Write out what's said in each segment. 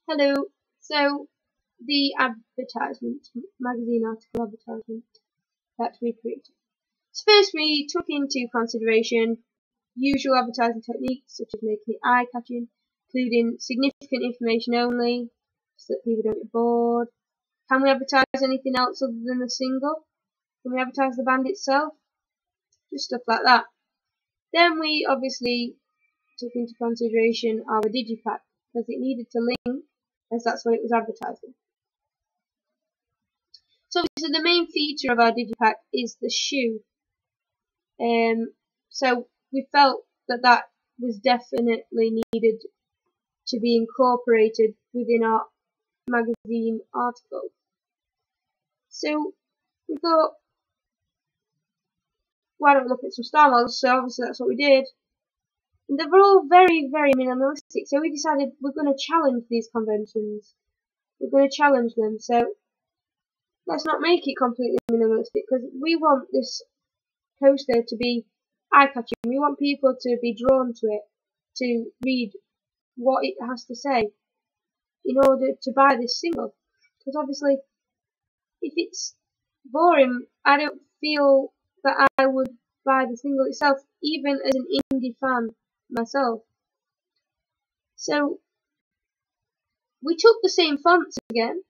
Hello. So, the advertisement, magazine article advertisement that we created. So first we took into consideration usual advertising techniques such as making it eye-catching, including significant information only, so that people don't get bored. Can we advertise anything else other than the single? Can we advertise the band itself? Just stuff like that. Then we obviously took into consideration our digipack because it needed to link, as that's what it was advertising. So obviously the main feature of our digipack is the shoe. So we felt that that was definitely needed to be incorporated within our magazine article. So we thought, why don't we look at some star models? So obviously that's what we did. And they were all very, very minimalistic. So we decided we're going to challenge these conventions. We're going to challenge them. So let's not make it completely minimalistic, because we want this poster to be eye-catching. We want people to be drawn to it, to read what it has to say in order to buy this single. Because obviously, if it's boring, I don't feel that I would buy the single itself, even as an indie fan myself. So we took the same fonts again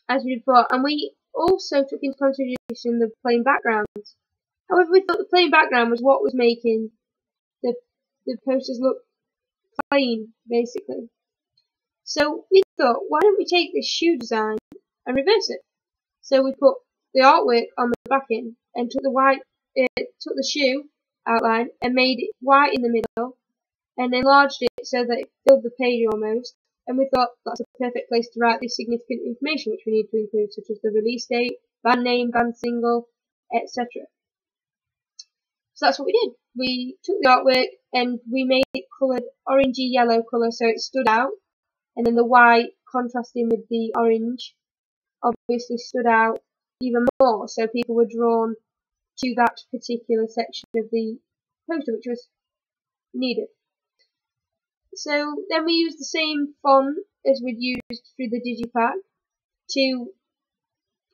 as we before, and we also took into consideration the plain backgrounds. However, we thought the plain background was what was making the posters look plain, basically. So we thought, why don't we take this shoe design and reverse it? So we put the artwork on the backing and took the shoe outline and made it white in the middle and enlarged it so that it filled the page almost. And we thought that's a perfect place to write this significant information which we need to include, such as the release date, band name, band single, etc. So that's what we did. We took the artwork and we made it coloured orangey yellow colour so it stood out, and then the white contrasting with the orange obviously stood out even more, so people were drawn to that particular section of the poster which was needed. So then we used the same font as we'd used through the digipack to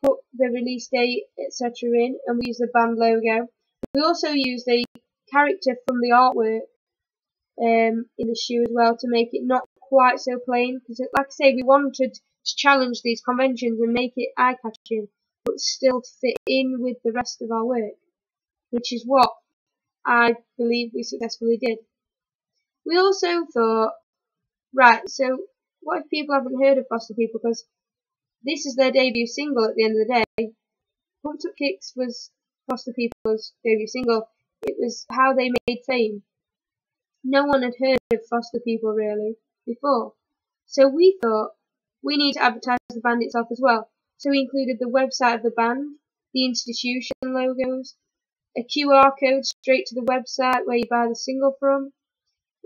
put the release date, etc. in, and we used the band logo. We also used a character from the artwork in the shoe as well to make it not quite so plain, because like I say, we wanted to challenge these conventions and make it eye-catching but still fit in with the rest of our work, which is what I believe we successfully did. We also thought, right, so what if people haven't heard of Foster People, because this is their debut single at the end of the day. Pumped Up Kicks was Foster People's debut single. It was how they made fame. No one had heard of Foster People really before. So we thought we need to advertise the band itself as well. So we included the website of the band, the institution logos, a QR code straight to the website where you buy the single from,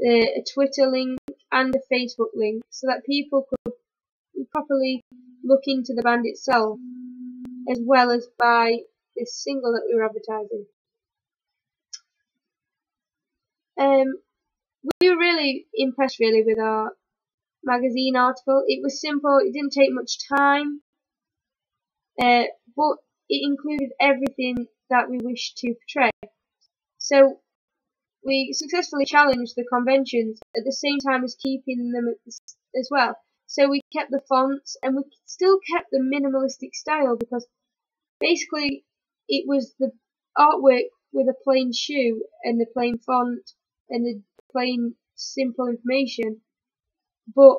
a Twitter link and a Facebook link, so that people could properly look into the band itself as well as buy this single that we were advertising. We were really impressed with our magazine article. It was simple, it didn't take much time, but it included everything that we wished to portray. So we successfully challenged the conventions at the same time as keeping them as well. So we kept the fonts and we still kept the minimalistic style, because basically it was the artwork with a plain shoe and the plain font and the plain simple information, but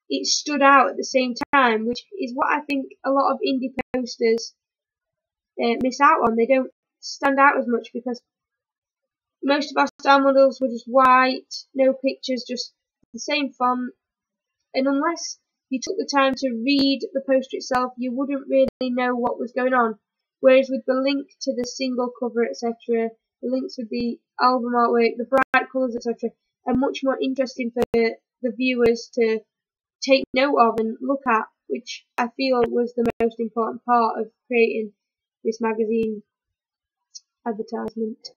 it stood out at the same time, which is what I think a lot of indie posters miss out on. They don't stand out as much because most of our star models were just white, no pictures, just the same font, and unless you took the time to read the poster itself, you wouldn't really know what was going on. Whereas with the link to the single cover, etc., the links with the album artwork, the bright colours, etc., are much more interesting for the viewers to take note of and look at, which I feel was the most important part of creating this magazine advertisement.